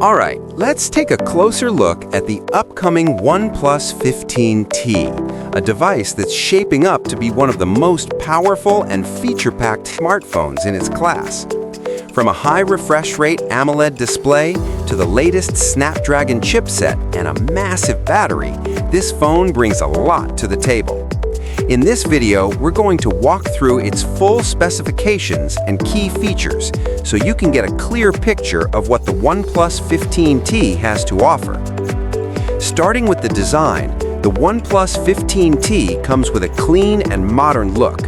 Alright, let's take a closer look at the upcoming OnePlus 15T, a device that's shaping up to be one of the most powerful and feature-packed smartphones in its class. From a high refresh rate AMOLED display to the latest Snapdragon chipset and a massive battery, this phone brings a lot to the table. In this video, we're going to walk through its full specifications and key features so you can get a clear picture of what the OnePlus 15T has to offer. Starting with the design, the OnePlus 15T comes with a clean and modern look.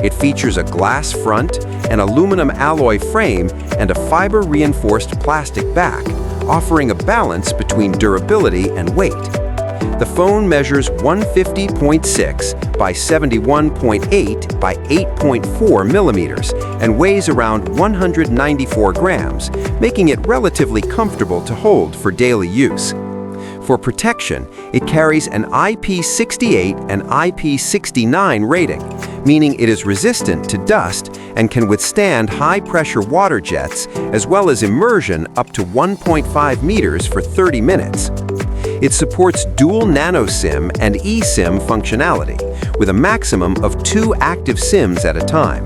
It features a glass front, an aluminum alloy frame, and a fiber-reinforced plastic back, offering a balance between durability and weight. The phone measures 150.6 by 71.8 by 8.4 millimeters and weighs around 194 grams, making it relatively comfortable to hold for daily use. For protection, it carries an IP68 and IP69 rating, meaning it is resistant to dust and can withstand high-pressure water jets as well as immersion up to 1.5 meters for 30 minutes. It supports dual nano SIM and eSIM functionality, with a maximum of 2 active SIMs at a time.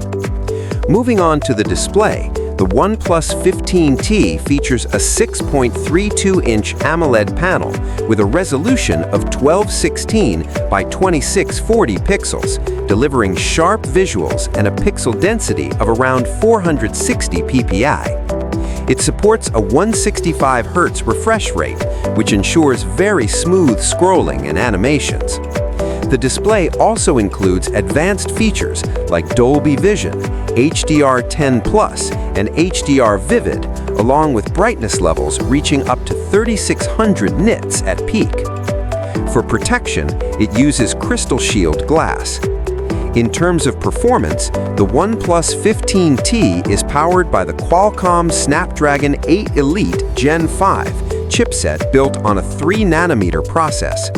Moving on to the display, the OnePlus 15T features a 6.32-inch AMOLED panel with a resolution of 1216 by 2640 pixels, delivering sharp visuals and a pixel density of around 460 ppi. It supports a 165 Hz refresh rate, which ensures very smooth scrolling and animations. The display also includes advanced features like Dolby Vision, HDR10+, and HDR Vivid, along with brightness levels reaching up to 3600 nits at peak. For protection, it uses Crystal Shield glass. In terms of performance, the OnePlus 15T is powered by the Qualcomm Snapdragon 8 Elite Gen 5 chipset built on a 3-nanometer process.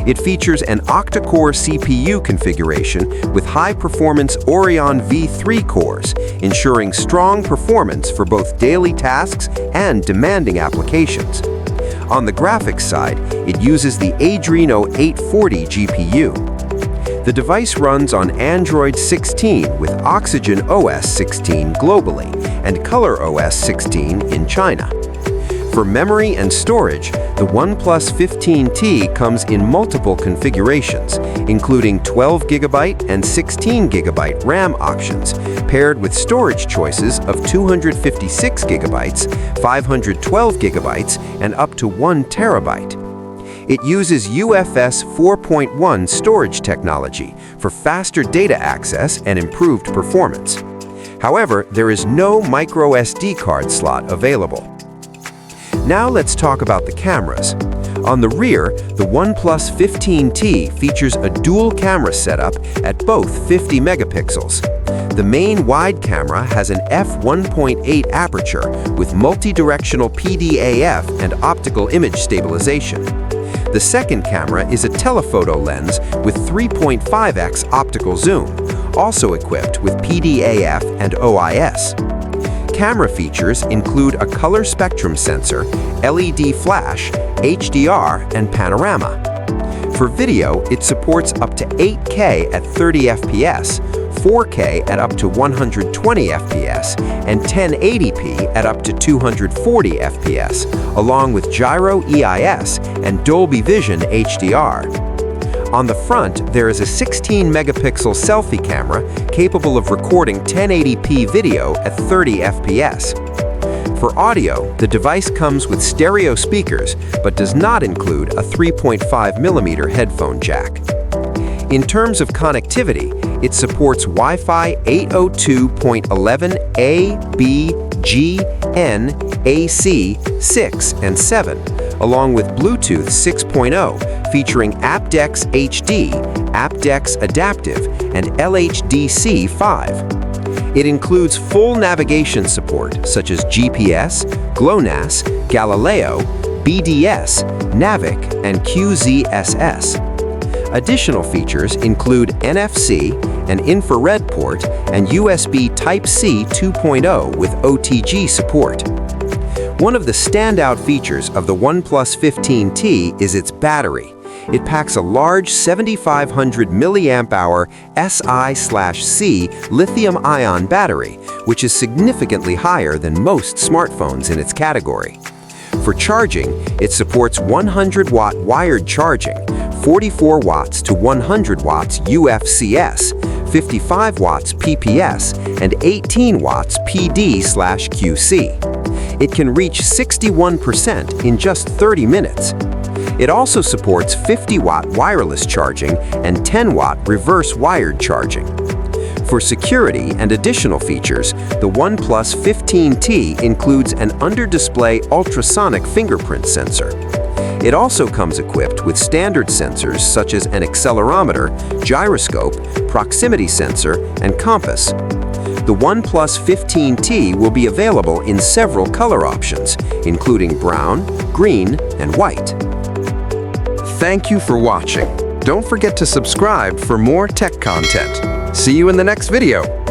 It features an octa-core CPU configuration with high-performance Oryon V3 cores, ensuring strong performance for both daily tasks and demanding applications. On the graphics side, it uses the Adreno 840 GPU. The device runs on Android 16 with Oxygen OS 16 globally and Color OS 16 in China. For memory and storage, the OnePlus 15T comes in multiple configurations, including 12GB and 16GB RAM options, paired with storage choices of 256GB, 512GB, and up to 1 TB. It uses UFS 4.1 storage technology for faster data access and improved performance. However, there is no microSD card slot available. Now let's talk about the cameras. On the rear, the OnePlus 15T features a dual camera setup at both 50 megapixels. The main wide camera has an f1.8 aperture with multi-directional PDAF and optical image stabilization. The second camera is a telephoto lens with 3.5x optical zoom, also equipped with PDAF and OIS. Camera features include a color spectrum sensor, LED flash, HDR, and panorama. For video, it supports up to 8K at 30 FPS, 4K at up to 120 FPS, and 1080p at up to 240 FPS, along with gyro EIS and Dolby Vision HDR. On the front, there is a 16-megapixel selfie camera capable of recording 1080p video at 30 FPS. For audio, the device comes with stereo speakers, but does not include a 3.5mm headphone jack. In terms of connectivity, it supports Wi-Fi 802.11a, b, g, n, AC, 6, and 7, along with Bluetooth 6.0, featuring aptX HD, aptX Adaptive, and LHDC 5. It includes full navigation support such as GPS, GLONASS, Galileo, BDS, NAVIC, and QZSS. Additional features include NFC, an infrared port, and USB Type-C 2.0 with OTG support. One of the standout features of the OnePlus 15T is its battery. It packs a large 7,500 mAh Si/C lithium-ion battery, which is significantly higher than most smartphones in its category. For charging, it supports 100-watt wired charging, 44 watts to 100 watts UFCS, 55 watts PPS, and 18 watts PD/QC. It can reach 61% in just 30 minutes. It also supports 50-watt wireless charging and 10-watt reverse wired charging. For security and additional features, the OnePlus 15T includes an under-display ultrasonic fingerprint sensor. It also comes equipped with standard sensors such as an accelerometer, gyroscope, proximity sensor, and compass. The OnePlus 15T will be available in several color options, including brown, green, and white. Thank you for watching. Don't forget to subscribe for more tech content. See you in the next video.